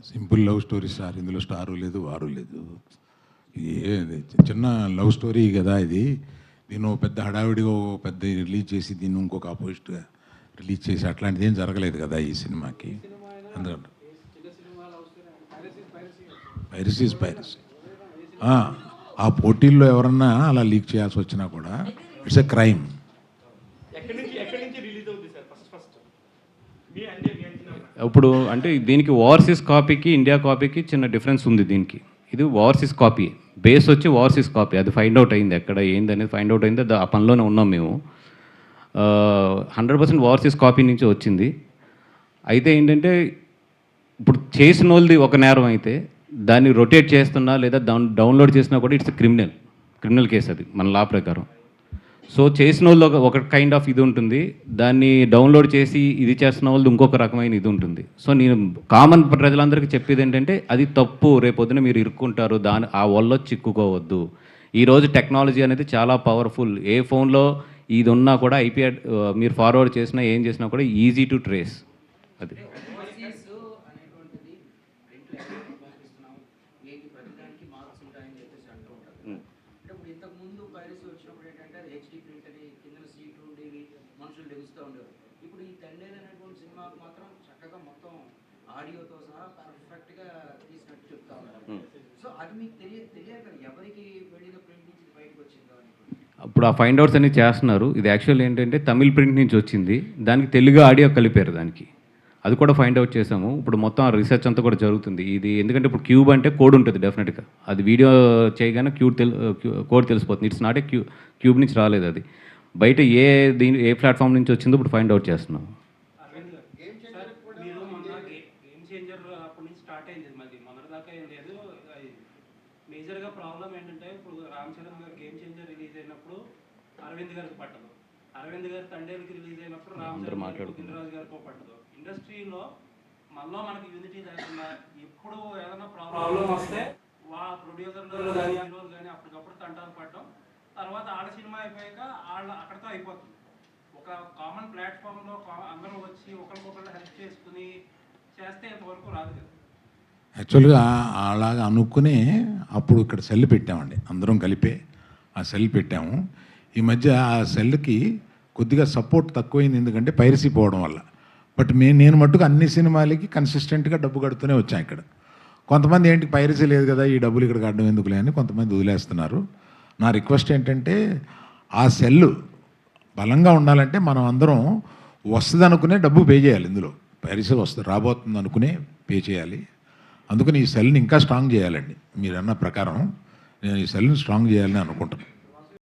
Simple love story sir. ఇందులో star లేదు, వారు లేదు. ఇది చిన్న లవ్ స్టోరీ కదా ఇది. దీన్ని పెద్ద హడావిడిగా పెద్ద రిలీజ్ చేసి దీన్ని ఇంకొక ఆపోజిట్గా రిలీజ్ చేసి అట్లాంటిది ఏం జరగలేదు కదా ఈ సినిమాకి. అందుకంటే పైరసీ ఇస్ పైరసీ. ఆ పోటీల్లో ఎవరన్నా అలా లీక్ చేయాల్సి వచ్చినా కూడా ఇట్స్ ఎ క్రైమ్. ఇప్పుడు అంటే దీనికి ఓవర్సీస్ కాపీకి ఇండియా కాపీకి చిన్న డిఫరెన్స్ ఉంది. దీనికి ఇది ఓవర్సీస్ కాపీ, బేస్ వచ్చి ఓవర్సీస్ కాపీ. అది ఫైండ్ అవుట్ అయింది, ఎక్కడ ఏంది అనేది ఫైండ్ అవుట్ అయింది. ఆ పనిలోనే ఉన్నాం మేము. 100% ఓవర్సీస్ కాపీ నుంచి వచ్చింది. అయితే ఏంటంటే ఇప్పుడు చేసిన వాళ్ళది ఒక నేరం అయితే దాన్ని రొటేట్ చేస్తున్నా లేదా డౌన్లోడ్ చేసినా కూడా ఇట్స్ క్రిమినల్ కేసు అది మన లా ప్రకారం. సో చేసిన వాళ్ళు ఒక కైండ్ ఆఫ్ ఇది ఉంటుంది, దాన్ని డౌన్లోడ్ చేసి ఇది చేస్తున్న వాళ్ళు ఇంకొక రకమైన ఇది ఉంటుంది. సో నేను కామన్ ప్రజలందరికీ చెప్పేది ఏంటంటే అది తప్పు, రేపొద్దున మీరు ఇరుక్కుంటారు, ఆ వల్ల చిక్కుకోవద్దు. ఈరోజు టెక్నాలజీ అనేది చాలా పవర్ఫుల్. ఏ ఫోన్లో ఇది ఉన్నా కూడా ఐపీ మీరు ఫార్వర్డ్ చేసినా ఏం చేసినా కూడా ఈజీ టు ట్రేస్. అది ఇంతకుముందు పైరసీ వచ్చినప్పుడు ఏంటంటే హెచ్డి ప్రింట్ అని కింద సీట్లు ఉండేవి, మనుషులు లెగుస్తూ ఉండేవారు. ఇప్పుడు ఈ తండేలు అనేటువంటి సినిమాకు మాత్రం చక్కగా మొత్తం ఆడియోతో సహా పర్ఫెక్ట్గా తీసినట్టు చెప్తా ఉన్నారు. సో అది మీకు తెలియక ఎవరికి వెళ్ళిన ప్రింట్ నుంచి బయటకు వచ్చిందో అని. అప్పుడు ఆ ఫైండ్ అవుట్స్ అన్ని చేస్తున్నారు. ఇది యాక్చువల్ ఏంటంటే తమిళ్ ప్రింట్ నుంచి వచ్చింది, దానికి తెలుగు ఆడియో కలిపారు దానికి. అది కూడా ఫైండ్ అవుట్ చేసాము. ఇప్పుడు మొత్తం ఆ రీసెర్చ్ అంతా కూడా జరుగుతుంది. ఇది ఎందుకంటే ఇప్పుడు క్యూబ్ అంటే కోడ్ ఉంటుంది డెఫినెట్గా. అది వీడియో చేయగానే కోడ్ తెలిసిపోతుంది. ఇట్స్ నాట్ ఏ క్యూబ్ నుంచి రాలేదు, అది బయట ఏ ప్లాట్ఫామ్ నుంచి వచ్చిందో ఇప్పుడు ఫైండ్ అవుట్ చేస్తున్నాం. మేజర్గా ప్రాబ్లం ఏంటంటే ఇప్పుడు రామ్ చరణ్ గారు గేమ్ చేంజర్ రిలీజ్ అయినప్పుడు అరవింద్ గారికి పట్టదు, అరవింద్ గారు తండేలకి రిలీజ్ అయినప్పుడు రామ్ చరణ్ రాజు గారికి పట్టదు. ఇండస్ట్రీలో మళ్ళీ మనకి యూనిటీ లేకుండా ఎప్పుడు ఏదైనా ప్రాబ్లం వస్తే ప్రొడ్యూసర్లు కానీ హీరోలు కానీ అప్పటికప్పుడు తంటాలు పడడం, తర్వాత ఆడ సినిమా అయిపోయాక అక్కడితో అయిపోతుంది. ఒక కామన్ ప్లాట్ఫామ్లో అందరూ వచ్చి ఒకరికొకరు హెల్ప్ చేసుకుని చేస్తే ఇంతవరకు రాదు కదా. యాక్చువల్గా అలాగా అనుకునే అప్పుడు ఇక్కడ సెల్ పెట్టామండి, అందరం కలిపే ఆ సెల్ పెట్టాము. ఈ మధ్య ఆ సెల్కి కొద్దిగా సపోర్ట్ తక్కువైంది, ఎందుకంటే పైరసీ పోవడం వల్ల. బట్ నేను మట్టుకు అన్ని సినిమాలకి కన్సిస్టెంట్గా డబ్బు కడుతూనే వచ్చాను ఇక్కడ. కొంతమంది ఏంటి పైరసీ లేదు కదా ఈ డబ్బులు ఇక్కడ కట్టడం ఎందుకులే అని కొంతమంది వదిలేస్తున్నారు. నా రిక్వెస్ట్ ఏంటంటే ఆ సెల్ బలంగా ఉండాలంటే మనం అందరం వస్తుంది అనుకునే డబ్బు పే చేయాలి. ఇందులో పైరసీ వస్తుంది రాబోతుంది అనుకునే పే చేయాలి. అందుకని ఈ సెల్ని ఇంకా స్ట్రాంగ్ చేయాలండి. మీరు అన్న ప్రకారం నేను ఈ సెల్ని స్ట్రాంగ్ చేయాలని అనుకుంటున్నాను.